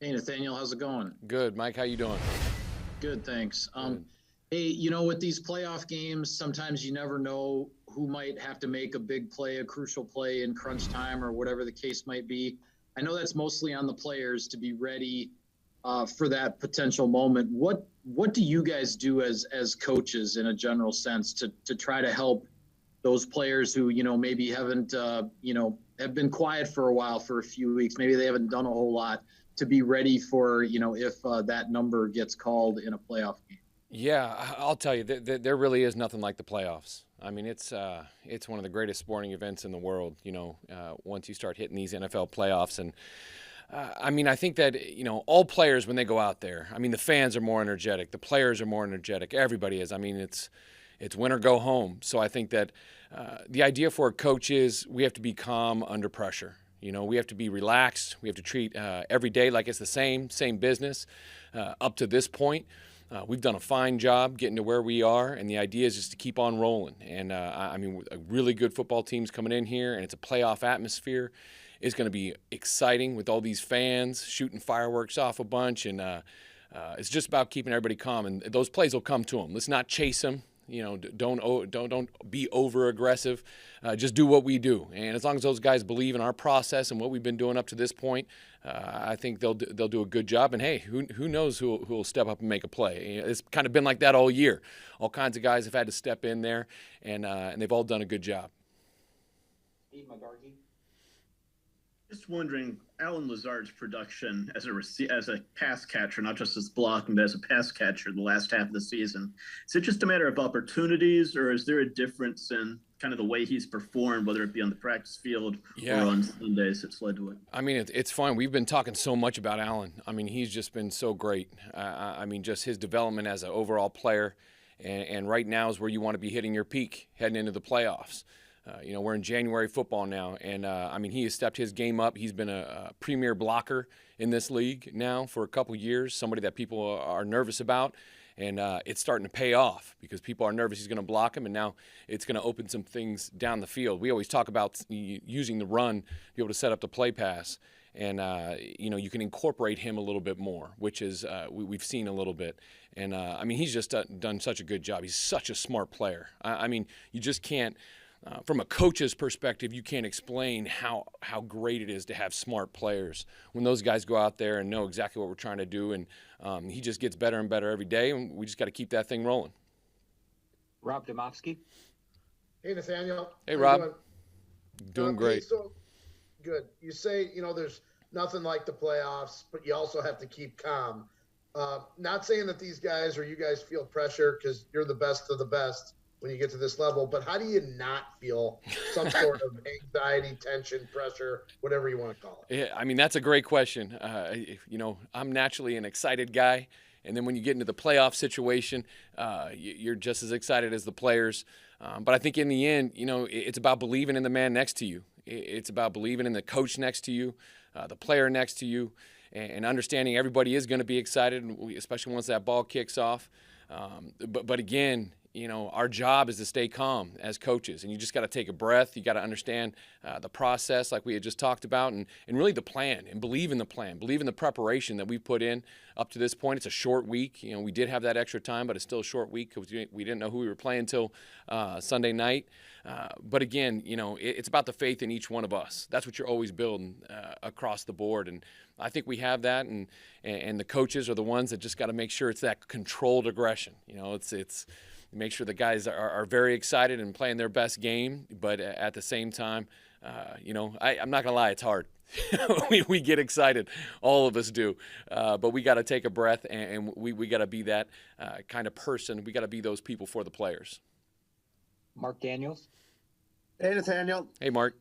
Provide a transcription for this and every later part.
Hey, Nathaniel, how's it going? Good, Mike. How you doing? Good, thanks. Good. Hey, with these playoff games, sometimes you never know who might have to make a big play, a crucial play in crunch time, or whatever the case might be. I know that's mostly on the players to be ready for that potential moment. What do you guys do as coaches in a general sense to try to help those players who maybe haven't have been quiet for a while, for a few weeks, maybe they haven't done a whole lot, to be ready for if that number gets called in a playoff game? Yeah, I'll tell you, there really is nothing like the playoffs. I mean, it's one of the greatest sporting events in the world. Once you start hitting these NFL playoffs, and I mean, I think that all players when they go out there, I mean, the fans are more energetic, the players are more energetic, everybody is. I mean, it's win or go home. So I think that the idea for a coach is we have to be calm under pressure. We have to be relaxed. We have to treat every day like it's the same business. Up to this point, we've done a fine job getting to where we are, and the idea is just to keep on rolling. And I mean, a really good football team's coming in here, and it's a playoff atmosphere. It's going to be exciting with all these fans shooting fireworks off a bunch, and it's just about keeping everybody calm. And those plays will come to them. Let's not chase them. Don't be over aggressive. Just do what we do, and as long as those guys believe in our process and what we've been doing up to this point, I think they'll do a good job. And hey, who knows who will step up and make a play? It's kind of been like that all year. All kinds of guys have had to step in there, and they've all done a good job. Just wondering, Alan Lazard's production as a pass catcher, not just as blocking, but as a pass catcher the last half of the season. Is it just a matter of opportunities, or is there a difference in kind of the way he's performed, whether it be on the practice field or on Sundays that's led to it? I mean, it's fun. We've been talking so much about Alan. I mean, he's just been so great. I mean, just his development as an overall player, and right now is where you want to be hitting your peak heading into the playoffs. We're in January football now, and I mean, he has stepped his game up. He's been a premier blocker in this league now for a couple years, somebody that people are nervous about, and it's starting to pay off because people are nervous he's going to block him, and now it's going to open some things down the field. We always talk about using the run to be able to set up the play pass, and you can incorporate him a little bit more, which is we've seen a little bit. And I mean, he's just done such a good job. He's such a smart player. I mean, you just can't. From a coach's perspective, you can't explain how great it is to have smart players when those guys go out there and know exactly what we're trying to do. And he just gets better and better every day, and we just got to keep that thing rolling. Rob Domofsky. Hey, Nathaniel. Hey, Rob. Doing great. So good. You say, there's nothing like the playoffs, but you also have to keep calm. Not saying that these guys or you guys feel pressure because you're the best of the best when you get to this level, but how do you not feel some sort of anxiety, tension, pressure, whatever you want to call it? Yeah, I mean, that's a great question. I'm naturally an excited guy, and then when you get into the playoff situation, you're just as excited as the players. But I think in the end, it's about believing in the man next to you. It's about believing in the coach next to you, the player next to you, and understanding everybody is going to be excited, especially once that ball kicks off. But again, our job is to stay calm as coaches, and you just got to take a breath. You got to understand the process like we had just talked about, and really the plan, and believe in the plan, believe in the preparation that we've put in up to this point. It's a short week. We did have that extra time, but it's still a short week because we didn't know who we were playing until Sunday night. But again, it's about the faith in each one of us. That's what you're always building across the board, and I think we have that, and the coaches are the ones that just got to make sure it's that controlled aggression. It's make sure the guys are very excited and playing their best game, but at the same time, I'm not going to lie, it's hard. we get excited. All of us do. But we got to take a breath, and we got to be that kind of person. We got to be those people for the players. Mark Daniels. Hey, Nathaniel. Hey, Mark.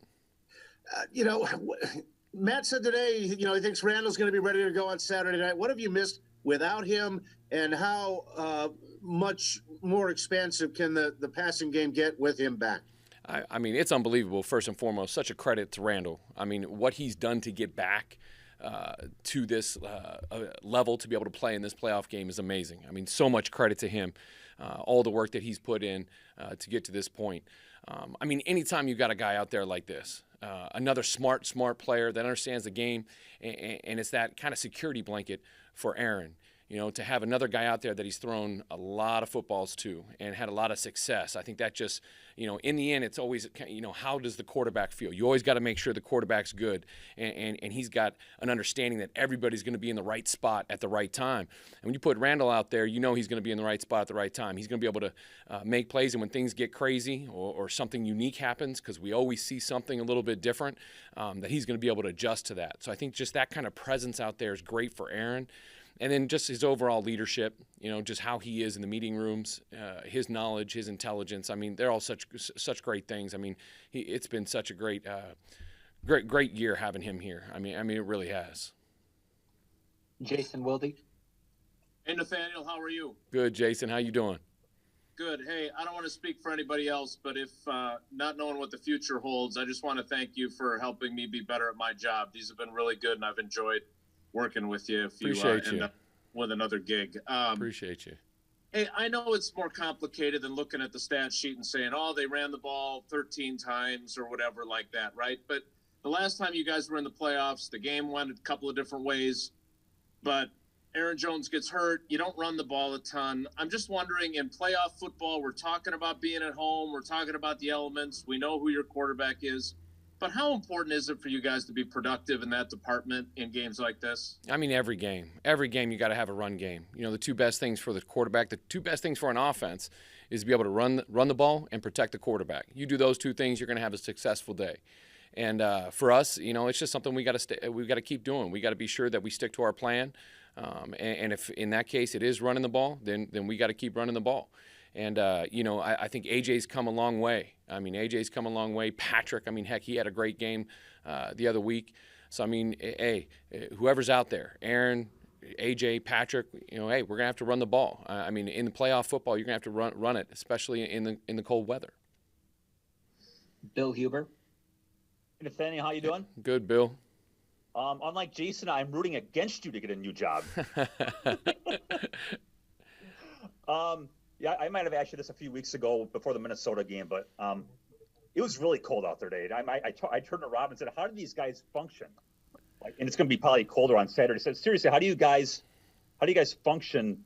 Matt said today, he thinks Randall's going to be ready to go on Saturday night. What have you missed without him, and how much more expansive can the passing game get with him back? I mean, it's unbelievable, first and foremost. Such a credit to Randall. I mean, what he's done to get back to this level to be able to play in this playoff game is amazing. I mean, so much credit to him, all the work that he's put in to get to this point. I mean, anytime you got a guy out there like this, another smart player that understands the game, and it's that kind of security blanket for Aaron. To have another guy out there that he's thrown a lot of footballs to and had a lot of success. I think that just, in the end, it's always, how does the quarterback feel? You always got to make sure the quarterback's good, and he's got an understanding that everybody's going to be in the right spot at the right time. And when you put Randall out there, he's going to be in the right spot at the right time. He's going to be able to make plays, and when things get crazy or something unique happens, because we always see something a little bit different, that he's going to be able to adjust to that. So I think just that kind of presence out there is great for Aaron. And then just his overall leadership, just how he is in the meeting rooms, his knowledge, his intelligence. I mean, they're all such great things. I mean, it's been such a great year having him here. I mean, it really has. Jason Wilde. Hey, Nathaniel, how are you? Good, Jason. How you doing? Good. Hey, I don't want to speak for anybody else, but if not knowing what the future holds, I just want to thank you for helping me be better at my job. These have been really good, and I've enjoyed working with you if you end up with another gig. Appreciate you. Hey, I know it's more complicated than looking at the stat sheet and saying, they ran the ball 13 times or whatever like that, right? But the last time you guys were in the playoffs, the game went a couple of different ways, but Aaron Jones gets hurt. You don't run the ball a ton. I'm just wondering, in playoff football, we're talking about being at home. We're talking about the elements. We know who your quarterback is. But how important is it for you guys to be productive in that department in games like this? I mean, every game you got to have a run game. The two best things for the quarterback, the two best things for an offense is to be able to run the ball and protect the quarterback. You do those two things, you're going to have a successful day. And for us, it's just something we got to keep doing. We got to be sure that we stick to our plan. And if in that case it is running the ball, then we got to keep running the ball. And, I think AJ's come a long way. AJ's come a long way. Patrick, heck, he had a great game the other week. So, hey, whoever's out there, Aaron, AJ, Patrick, hey, we're going to have to run the ball. In the playoff football, you're going to have to run it, especially in the cold weather. Bill Huber. Nathaniel, how you doing? Good, Bill. Unlike Jason, I'm rooting against you to get a new job. Yeah, I might have asked you this a few weeks ago before the Minnesota game, but it was really cold out there today. I turned to Rob and said, "How do these guys function?" And it's going to be probably colder on Saturday. So seriously, how do you guys function?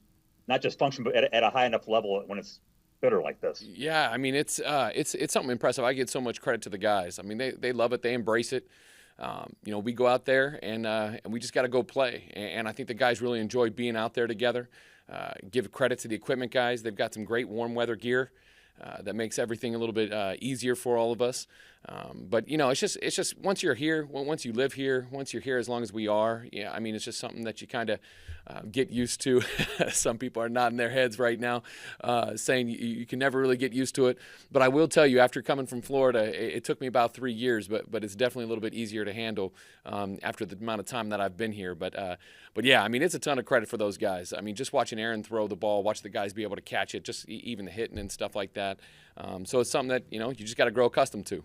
Not just function, but at a high enough level when it's bitter like this. Yeah, it's something impressive. I give so much credit to the guys. They love it. They embrace it. We go out there and we just got to go play. And I think the guys really enjoy being out there together. Give credit to the equipment guys. They've got some great warm weather gear that makes everything a little bit easier for all of us. But it's just once you're here, once you live here, once you're here as long as we are, it's just something that you kind of get used to. Some people are nodding their heads right now, saying you can never really get used to it. But I will tell you, after coming from Florida, it took me about 3 years, but it's definitely a little bit easier to handle after the amount of time that I've been here. But yeah, it's a ton of credit for those guys. Just watching Aaron throw the ball, watch the guys be able to catch it, just even the hitting and stuff like that. So it's something that you just got to grow accustomed to.